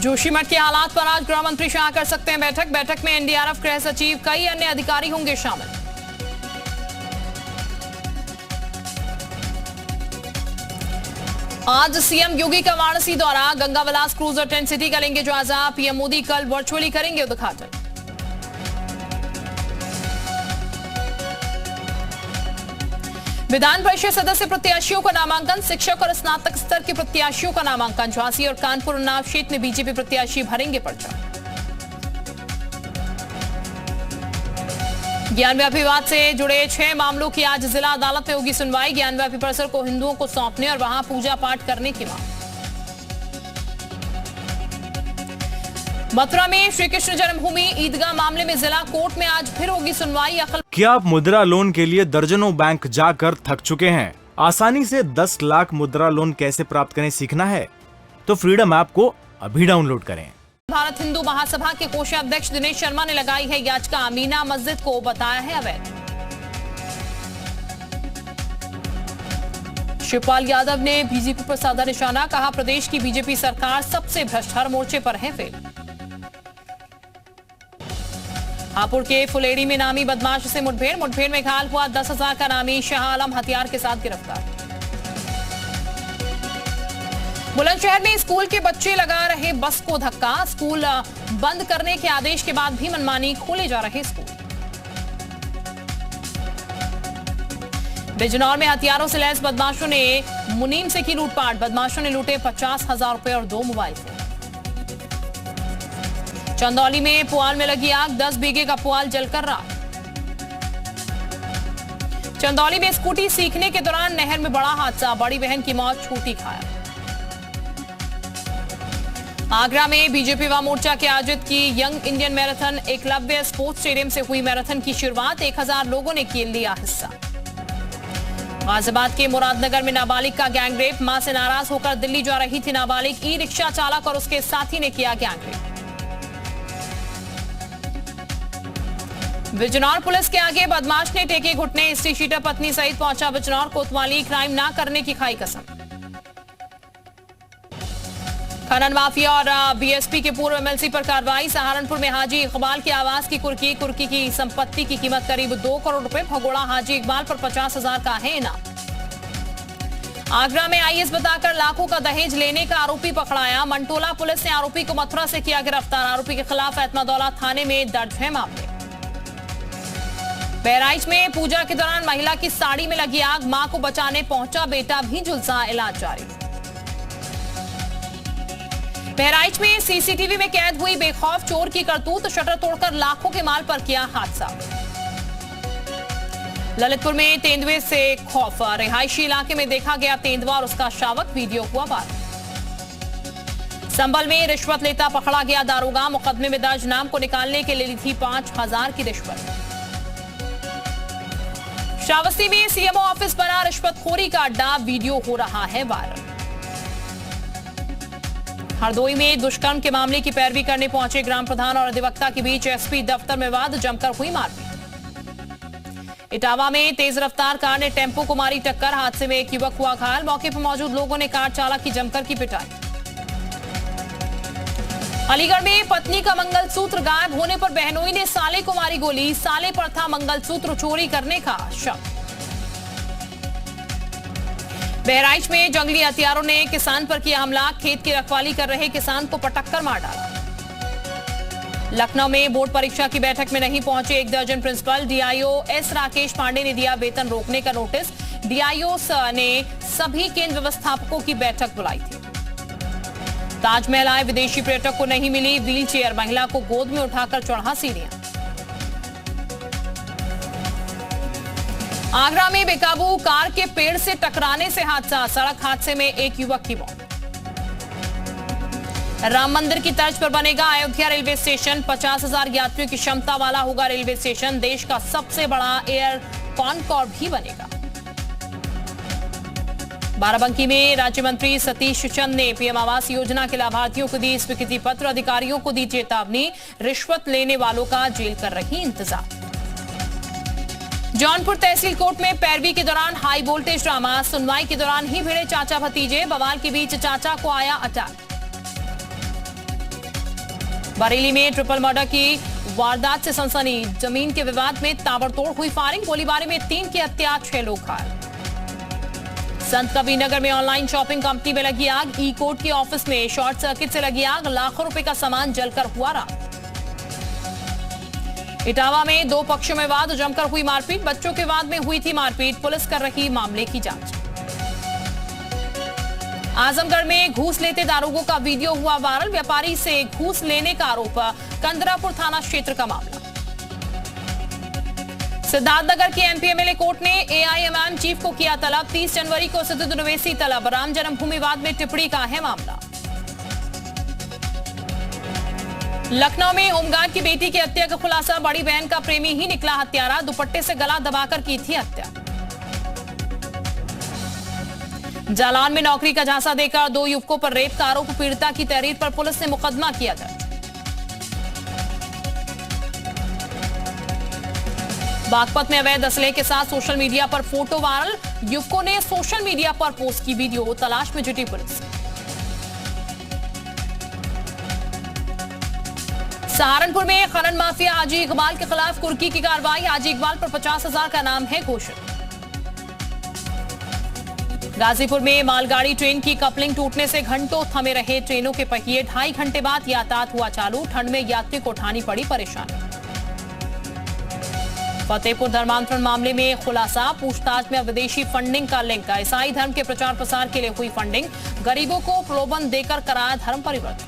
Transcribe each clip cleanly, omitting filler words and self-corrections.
जोशीमठ के हालात पर आज गृह मंत्री शाह कर सकते हैं बैठक में एनडीआरएफ, गृह सचिव, कई अन्य अधिकारी होंगे शामिल। आज सीएम योगी का वाराणसी दौरा, गंगा विलास क्रूजर टेंट सिटी का लेंगे जायजा। पीएम मोदी कल वर्चुअली करेंगे उद्घाटन। विधान परिषद सदस्य प्रत्याशियों का नामांकन, शिक्षक और स्नातक स्तर के प्रत्याशियों का नामांकन। झांसी और कानपुर उन्नाव क्षेत्र में बीजेपी प्रत्याशी भरेंगे पर्चा। ज्ञानव्यापी विवाद से जुड़े 6 मामलों की आज जिला अदालत में होगी सुनवाई। ज्ञानव्यापी परिसर को हिंदुओं को सौंपने और वहां पूजा पाठ करने की मांग। मथुरा में श्री कृष्ण जन्मभूमि ईदगाह मामले में जिला कोर्ट में आज फिर होगी सुनवाई। क्या आप मुद्रा लोन के लिए दर्जनों बैंक जाकर थक चुके हैं? आसानी से 10 लाख मुद्रा लोन कैसे प्राप्त करें सीखना है तो फ्रीडम ऐप को अभी डाउनलोड करें। भारत हिंदू महासभा के कोषाध्यक्ष दिनेश शर्मा ने लगाई है याचिका। अमीना मस्जिद को बताया है अवैध। शिवपाल यादव ने बीजेपी पर साधा निशाना, कहा प्रदेश की बीजेपी सरकार सबसे भ्रष्ट, हर मोर्चे पर है फेल। हापुड़ के फुलेड़ी में नामी बदमाश से मुठभेड़ में घायल हुआ 10,000 का नामी शाह आलम हथियार के साथ गिरफ्तार। बुलंदशहर में स्कूल के बच्चे लगा रहे बस को धक्का, स्कूल बंद करने के आदेश के बाद भी मनमानी खोले जा रहे स्कूल। बिजनौर में हथियारों से लैस बदमाशों ने मुनीम से की लूटपाट, बदमाशों ने लूटे 50,000 रुपए और 2 मोबाइल फोन। चंदौली में पुआल में लगी आग, 10 बीघे का पुआल जलकर राख। चंदौली में स्कूटी सीखने के दौरान नहर में बड़ा हादसा, बड़ी बहन की मौत, छोटी घायल। आगरा में बीजेपी युवा मोर्चा के आयोजित की young Indian marathon, Eklavya sports stadium से हुई मैराथन की शुरुआत, 1000 लोगों ने लिया हिस्सा। गाजियाबाद के मुरादनगर में नाबालिग का गैंगरेप, मां से नाराज होकर दिल्ली जा रही थी नाबालिग, ई रिक्शा चालक और उसके साथी ने किया गैंगरेप। बिजनौर पुलिस के आगे बदमाश ने टेके घुटने, स्त्री शीटर पत्नी सहित पहुंचा बिजनौर, कोतवाली क्राइम ना करने की खाई कसम। खनन माफिया और बीएसपी के पूर्व एमएलसी पर कार्रवाई, सहारनपुर में हाजी इकबाल के आवास की कुर्की की संपत्ति की कीमत करीब 2 करोड़ रुपए, भगोड़ा हाजी इकबाल पर 50,000 का है इनाम। आगरा में आईएएस बताकर लाखों का दहेज लेने का आरोपी पकड़ाया, मंटोला पुलिस ने आरोपी को मथुरा से किया गिरफ्तार, आरोपी के खिलाफ एतमादौला थाने में दर्ज है मामले। बहराइच में पूजा के दौरान महिला की साड़ी में लगी आग, मां को बचाने पहुंचा बेटा भी झुलसा, इलाज जारी। बहराइच में सीसीटीवी में कैद हुई बेखौफ चोर की करतूत, शटर तोड़कर लाखों के माल पर किया हादसा। ललितपुर में तेंदुए से खौफ, रिहायशी इलाके में देखा गया तेंदुआ और उसका शावक, वीडियो हुआ वायरल। संभल में रिश्वत लेता पकड़ा गया दारोगा, मुकदमे में दर्ज, नाम को निकालने के लिए ली थी 5,000 की रिश्वत। श्रावस्ती में सीएमओ ऑफिस बना रिश्वतखोरी का अड्डा, वीडियो हो रहा है वायरल। हरदोई में दुष्कर्म के मामले की पैरवी करने पहुंचे ग्राम प्रधान और अधिवक्ता के बीच एसपी दफ्तर में विवाद, जमकर हुई मारपीट। इटावा में तेज रफ्तार कार ने टेम्पो को मारी टक्कर, हादसे में एक युवक हुआ घायल, मौके पर मौजूद लोगों ने कार चालक की जमकर की पिटाई। अलीगढ़ में पत्नी का मंगलसूत्र गायब होने पर बहनोई ने साले को मारी गोली, साले पर था मंगलसूत्र चोरी करने का शक। बहराइच में जंगली हथियारों ने किसान पर किया हमला, खेत की रखवाली कर रहे किसान को पटककर मार डाला। लखनऊ में बोर्ड परीक्षा की बैठक में नहीं पहुंचे 1 दर्जन principal, DIO S Rakesh Pandey ने दिया वेतन रोकने का नोटिस, डीआईओ ने सभी केंद्र व्यवस्थापकों की बैठक बुलाई थी। ताजमहल आए विदेशी पर्यटक को नहीं मिली व्हील चेयर, महिला को गोद में उठाकर चढ़ा सीढ़ियां। आगरा में बेकाबू कार के पेड़ से टकराने से हादसा, सड़क हादसे में एक युवक की मौत। राम मंदिर की तर्ज पर बनेगा अयोध्या रेलवे स्टेशन, 50,000 यात्रियों की क्षमता वाला होगा रेलवे स्टेशन, देश का सबसे बड़ा एयर कॉनकॉर्ड भी बनेगा। बाराबंकी में राज्य मंत्री सतीश चंद ने पीएम आवास योजना के लाभार्थियों को दी स्वीकृति पत्र, अधिकारियों को दी चेतावनी, रिश्वत लेने वालों का जेल कर रही इंतजार। जौनपुर तहसील कोर्ट में पैरवी के दौरान हाई वोल्टेज ड्रामा, सुनवाई के दौरान ही भिड़े चाचा भतीजे, बवाल के बीच चाचा को आया अटैक। बरेली में ट्रिपल मर्डर की वारदात से सनसनी, जमीन के विवाद में ताबड़तोड़ हुई फायरिंग, गोलीबारी में 3 की हत्या, 6 लोग घायल। संत कबीरनगर में ऑनलाइन शॉपिंग कंपनी में लगी आग, ई कोर्ट के ऑफिस में शॉर्ट सर्किट से लगी आग, लाखों रुपए का सामान जलकर हुआ राख। इटावा में 2 पक्षों में वाद, जमकर हुई मारपीट, बच्चों के वाद में हुई थी मारपीट, पुलिस कर रही मामले की जांच। आजमगढ़ में घूस लेते दारोगों का वीडियो हुआ वायरल, व्यापारी से घूस लेने का आरोप, कंदरापुर थाना क्षेत्र का मामला। सिद्धार्थनगर के एमपी एमएलए कोर्ट ने एआईएमआईएम चीफ को किया तलब, 30 जनवरी को सिद्धू निवेशी तलब, राम जन्मभूमि विवाद में टिप्पणी का है मामला। लखनऊ में होमगार्ड की बेटी की हत्या का खुलासा, बड़ी बहन का प्रेमी ही निकला हत्यारा, दुपट्टे से गला दबाकर की थी हत्या। जालौन में नौकरी का झांसा देकर 2 युवकों पर रेप का आरोप, पीड़िता की तहरीर पर पुलिस ने मुकदमा किया दर्ज। बागपत में अवैध असले के साथ सोशल मीडिया पर फोटो वायरल, युवकों ने सोशल मीडिया पर पोस्ट की वीडियो, तलाश में जुटी पुलिस। सहारनपुर में खनन माफिया हाजी इकबाल के खिलाफ कुर्की की कार्रवाई, हाजी इकबाल पर 50,000 का नाम है घोषित। गाजीपुर में मालगाड़ी ट्रेन की कपलिंग टूटने से घंटों थमे रहे ट्रेनों के पहिए, 2.5 घंटे बाद यातायात हुआ चालू, ठंड में यात्री को उठानी पड़ी परेशानी। फतेहपुर धर्मांतरण मामले में खुलासा, पूछताछ में विदेशी फंडिंग का लिंक, ईसाई धर्म के प्रचार प्रसार के लिए हुई फंडिंग, गरीबों को प्रलोभन देकर कराया धर्म परिवर्तन।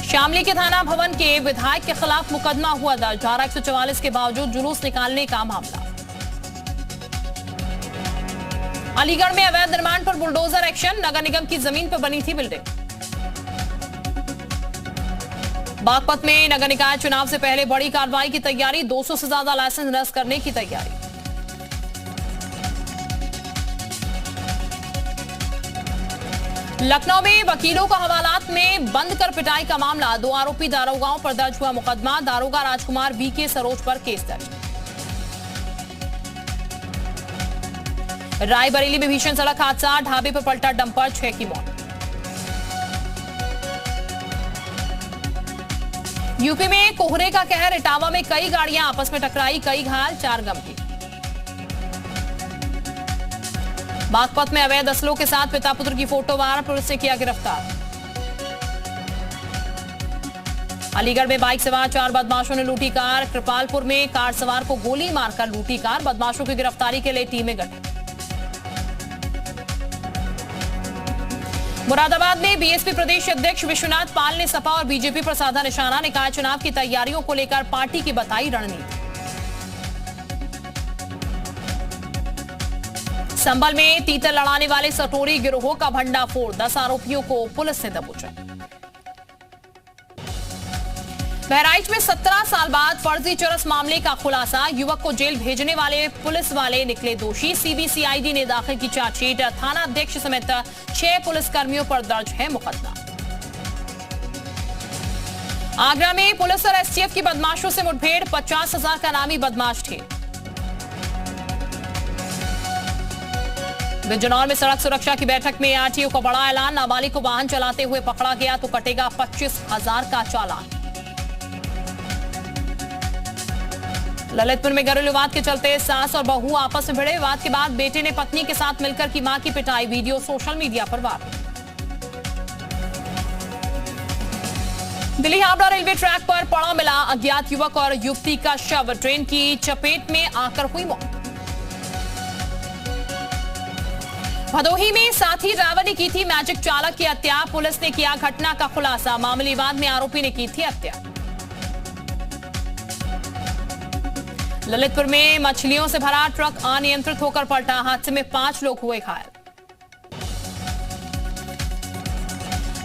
शामली के थाना भवन के विधायक के खिलाफ मुकदमा हुआ दर्ज, धारा 144 के बावजूद जुलूस निकालने का मामला। अलीगढ़ में अवैध निर्माण पर बुलडोजर एक्शन, नगर निगम की जमीन पर बनी थी बिल्डिंग। बागपत में नगर निकाय चुनाव से पहले बड़ी कार्रवाई की तैयारी, 200 से ज्यादा लाइसेंस निरस्त करने की तैयारी। लखनऊ में वकीलों को हवालात में बंद कर पिटाई का मामला, 2 आरोपी दारोगाओं पर दर्ज हुआ मुकदमा, दारोगा राजकुमार बीके सरोज पर केस दर्ज। रायबरेली में भीषण सड़क हादसा, ढाबे पर पलटा डंपर, 6 की मौत। यूपी में कोहरे का कहर, इटावा में कई गाड़ियां आपस में टकराई, कई घायल, 4 गंभीर। बागपत में अवैध असलों के साथ पिता पुत्र की फोटो वायरल, पुलिस ने किया गिरफ्तार। अलीगढ़ में बाइक सवार 4 बदमाशों ने लूटी कार, कृपालपुर में कार सवार को गोली मारकर लूटी कार, बदमाशों की गिरफ्तारी के लिए टीमें गठित। मुरादाबाद में बीएसपी प्रदेश अध्यक्ष विश्वनाथ पाल ने सपा और बीजेपी पर साधा निशाना, निकाय चुनाव की तैयारियों को लेकर पार्टी की बताई रणनीति। संभल में तीतर लड़ाने वाले सटोरी गिरोह का भंडाफोड़, 10 आरोपियों को पुलिस ने दबोचा। बहराइच में 17 साल बाद फर्जी चरस मामले का खुलासा, युवक को जेल भेजने वाले पुलिस वाले निकले दोषी, सीबीसीआईडी ने दाखिल की चार्जशीट, थाना अध्यक्ष समेत 6 पुलिसकर्मियों पर दर्ज है मुकदमा। आगरा में पुलिस और एसटीएफ की बदमाशों से मुठभेड़, 50,000 का नामी बदमाश थे। बिजनौर में सड़क सुरक्षा की बैठक में आरटीओ का बड़ा ऐलान, नाबालिग को वाहन चलाते हुए पकड़ा गया तो कटेगा 25,000 का चालान। ललितपुर में घरेलू विवाद के चलते सास और बहू आपस में भिड़े, विवाद के बाद बेटे ने पत्नी के साथ मिलकर की मां की पिटाई, वीडियो सोशल मीडिया पर viral. Delhi Howrah railway track पर पड़ा मिला अज्ञात युवक और युवती का शव, ट्रेन की चपेट में आकर हुई मौत। भदोही में साथी ड्राइवर ने की थी मैजिक चालक की हत्या, पुलिस ने किया घटना का खुलासा, मामूली विवाद में आरोपी ने की थी हत्या। ललितपुर में मछलियों से भरा ट्रक अनियंत्रित होकर पलटा, हादसे में 5 लोग हुए घायल।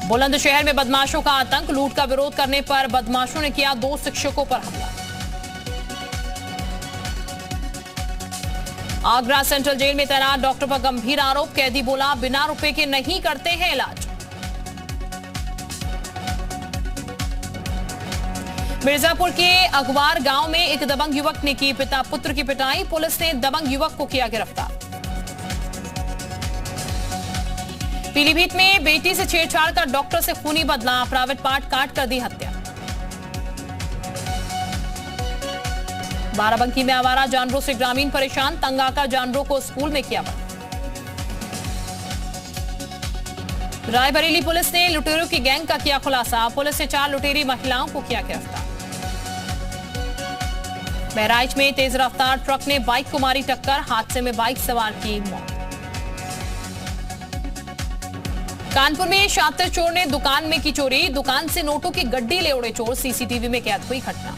बुलंदशहर में बदमाशों का आतंक, लूट का विरोध करने पर बदमाशों ने किया 2 शिक्षकों पर हमला। आगरा सेंट्रल जेल में तैनात डॉक्टर पर गंभीर आरोप, कैदी बोला बिना रुपए के नहीं करते हैं इलाज। मिर्जापुर के अगवार गांव में एक दबंग युवक ने की पिता पुत्र की पिटाई, पुलिस ने दबंग युवक को किया गिरफ्तार। पीलीभीत में बेटी से छेड़छाड़ कर डॉक्टर से खूनी बदला, प्राइवेट पार्ट काट कर दी हत्या। बाराबंकी में आवारा जानवरों से ग्रामीण परेशान, तंग आकर जानवरों को स्कूल में किया बंद। रायबरेली पुलिस ने लुटेरों की गैंग का किया खुलासा, पुलिस ने 4 लुटेरी महिलाओं को किया गिरफ्तार। बहराइच में तेज रफ्तार ट्रक ने बाइक को मारी टक्कर, हादसे में बाइक सवार की मौत। कानपुर में शातिर चोर ने दुकान में की चोरी, दुकान से नोटों की गड्डी ले उड़े चोर, सीसीटीवी में कैद हुई घटना।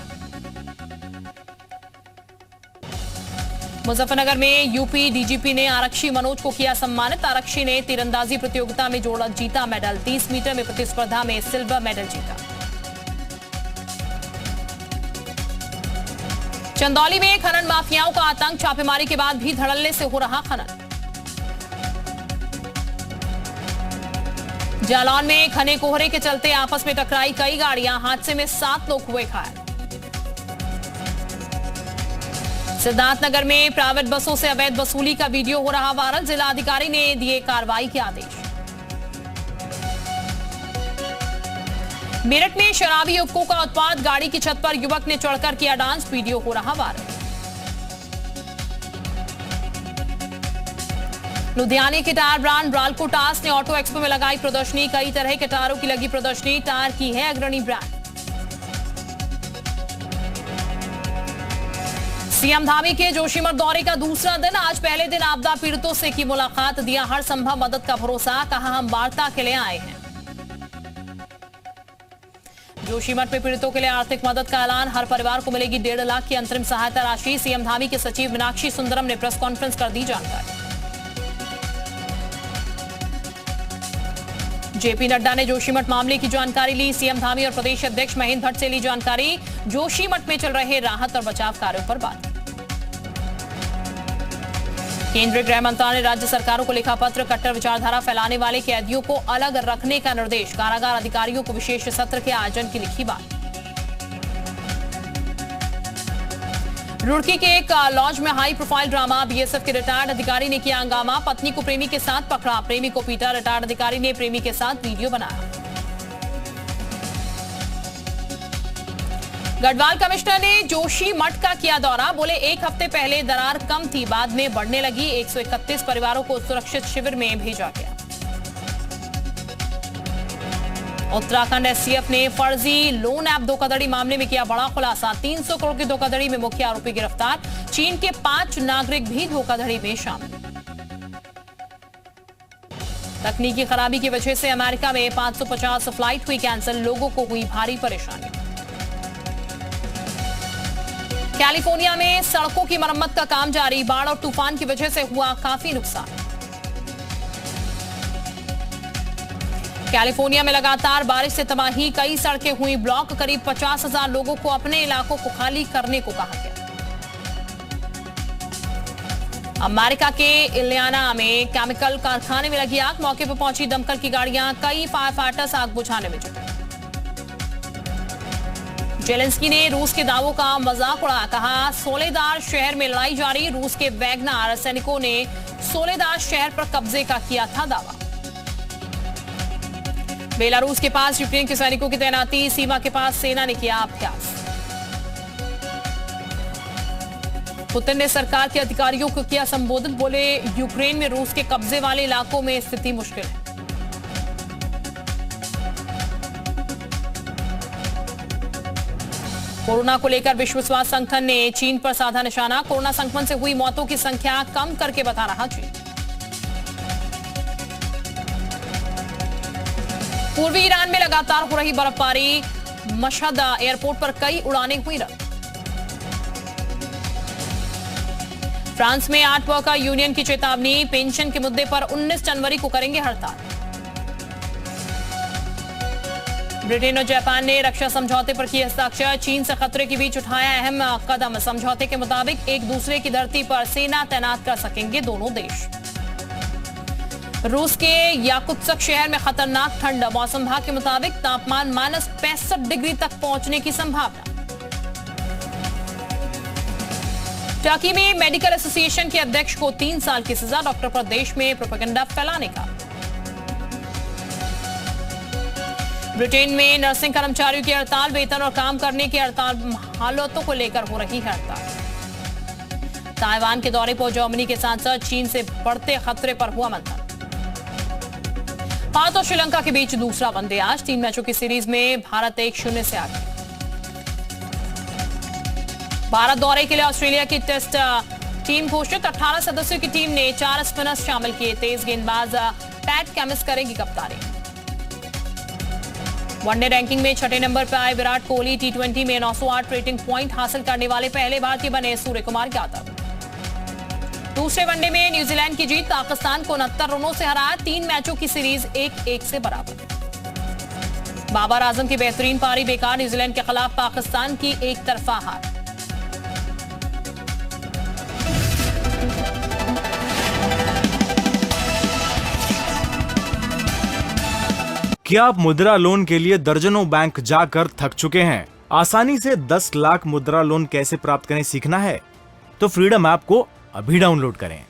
मुजफ्फरनगर में यूपी डीजीपी ने आरक्षी मनोज को किया सम्मानित, आरक्षी ने तीरंदाजी प्रतियोगिता में जीता मेडल, 30 मीटर में प्रतिस्पर्धा में सिल्वर मेडल जीता। चंदौली में खनन माफियाओं का आतंक, छापेमारी के बाद भी धड़ल्ले से हो रहा खनन। जालौन में घने कोहरे के चलते आपस में टकराई कई गाड़ियां, हादसे में 7 लोग हुए घायल। सिद्धार्थनगर में प्राइवेट बसों से अवैध वसूली का वीडियो हो रहा वायरल, जिला अधिकारी ने दिए कार्रवाई के आदेश। मेरठ में शराबी युवकों का उत्पात, गाड़ी की छत पर युवक ने चढ़कर किया डांस, वीडियो हो रहा वायरल। लुधियाने के टायर ब्रांड राल्को टास ने ऑटो एक्सपो में लगाई प्रदर्शनी, कई तरह के टायरों की लगी प्रदर्शनी, टायर की है अग्रणी ब्रांड। सीएम धामी के जोशीमठ दौरे का दूसरा दिन, आज पहले दिन आपदा पीड़ितों से की मुलाकात, दिया हर संभव मदद का भरोसा, कहा हम वार्ता के लिए आए हैं। जोशीमठ में पीड़ितों के लिए आर्थिक मदद का ऐलान, हर परिवार को मिलेगी 1.5 लाख की अंतरिम सहायता राशि, सीएम धामी के सचिव मीनाक्षी सुंदरम ने प्रेस कॉन्फ्रेंस कर दी जानकारी। जेपी नड्डा ने जोशीमठ मामले की जानकारी ली, सीएम धामी और प्रदेश अध्यक्ष महेंद्र भट्ट से ली जानकारी, जोशीमठ में चल रहे राहत और बचाव कार्यों पर बात। केंद्रीय गृह मंत्रालय ने राज्य सरकारों को लिखा पत्र, कट्टर विचारधारा फैलाने वाले कैदियों को अलग रखने का निर्देश, कारागार अधिकारियों को विशेष सत्र के आयोजन की लिखी बात। रुड़की के एक लॉज में हाई प्रोफाइल ड्रामा, बीएसएफ के रिटायर्ड अधिकारी ने किया हंगामा, पत्नी को प्रेमी के साथ पकड़ा, प्रेमी को पीटा, रिटायर्ड अधिकारी ने प्रेमी के साथ वीडियो बनाया। गढ़वाल कमिश्नर ने जोशीमठ का किया दौरा, बोले 1 हफ्ते पहले दरार कम थी, बाद में बढ़ने लगी, 131 परिवारों को सुरक्षित शिविर में भेजा गया। उत्तराखंड एसटीएफ ने फर्जी लोन ऐप धोखाधड़ी मामले में किया बड़ा खुलासा, 300 करोड़ की धोखाधड़ी में मुख्य आरोपी गिरफ्तार, चीन के 5 नागरिक भी धोखाधड़ी में शामिल। तकनीकी खराबी की वजह से अमेरिका में 550 फ्लाइट हुई कैंसिल, लोगों को हुई भारी परेशानी। कैलिफोर्निया में सड़कों की मरम्मत का काम जारी, बाढ़ और तूफान की वजह से हुआ काफी नुकसान। कैलिफोर्निया में लगातार बारिश से तबाही, कई सड़कें हुई ब्लॉक, करीब 50,000 लोगों को अपने इलाकों को खाली करने को कहा गया। अमेरिका के इलियाना में केमिकल कारखाने में लगी आग, मौके पर पहुंची दमकल की गाड़ियां, कई फायर फाइटर्स आग बुझाने में जुटे। जेलेंस्की ने रूस के दावों का मजाक उड़ाया, कहा सोलेदार शहर में लड़ाई जारी, रूस के वैगनर सैनिकों ने सोलेदार शहर पर कब्जे का किया था दावा। बेलारूस के पास यूक्रेन के सैनिकों की तैनाती, सीमा के पास सेना ने किया अभ्यास। पुतिन ने सरकार के अधिकारियों को किया संबोधित, बोले यूक्रेन में रूस के कब्जे वाले इलाकों में स्थिति मुश्किल है। कोरोना को लेकर विश्व स्वास्थ्य संगठन ने चीन पर साधा निशाना, कोरोना संक्रमण से हुई मौतों की संख्या कम करके बता रहा चीन। पूर्वी ईरान में लगातार हो रही बर्फबारी, मशहद एयरपोर्ट पर कई उड़ानें हुई रद्द। फ्रांस में 8 वर्कर यूनियन की चेतावनी, पेंशन के मुद्दे पर 19 जनवरी को करेंगे हड़ताल। ब्रिटेन और जापान ने रक्षा समझौते पर किए हस्ताक्षर, चीन से खतरे के बीच उठाया अहम कदम, समझौते के मुताबिक एक दूसरे की धरती पर सेना तैनात कर सकेंगे दोनों देश। रूस के याकुत्स्क शहर में खतरनाक ठंड, मौसम विभाग के मुताबिक तापमान -65 डिग्री तक पहुंचने की संभावना। टर्की में मेडिकल एसोसिएशन के अध्यक्ष को 3 साल की सजा, डॉक्टर पर देश में प्रोपेगेंडा फैलाने का। ब्रिटेन में नर्सिंग कर्मचारियों की हड़ताल, वेतन और काम करने की हड़ताल हालातों को लेकर हो रही है हड़ताल। ताइवान के दौरे पर जर्मनी के सांसद, चीन से बढ़ते खतरे पर हुआ मंथन। भारत और श्रीलंका के बीच दूसरा वनडे आज, 3 मैचों की सीरीज में भारत 1-0 से आगे। भारत दौरे के लिए ऑस्ट्रेलिया की टेस्ट टीम घोषित, 18 सदस्यों की टीम ने 4 स्पिनर्स शामिल किए। तेज गेंदबाज पैट कमिंस करेगी कप्तानी। वनडे रैंकिंग में 6 नंबर पर आए विराट कोहली, T20 में 908 रेटिंग पॉइंट हासिल करने वाले पहले भारतीय बने सूर्य कुमार यादव। दूसरे वनडे में न्यूजीलैंड की जीत, पाकिस्तान को 69 रनों से हराया। 3 मैचों की सीरीज 1-1 से बराबर। बाबर आजम की बेहतरीन पारी बेकार, न्यूजीलैंड के खिलाफ पाकिस्तान की एक तरफा हार। क्या आप मुद्रा लोन के लिए दर्जनों बैंक जाकर थक चुके हैं? आसानी से 10 लाख मुद्रा लोन कैसे प्राप्त करें सीखना है? तो फ्रीडम ऐप को अभी डाउनलोड करें।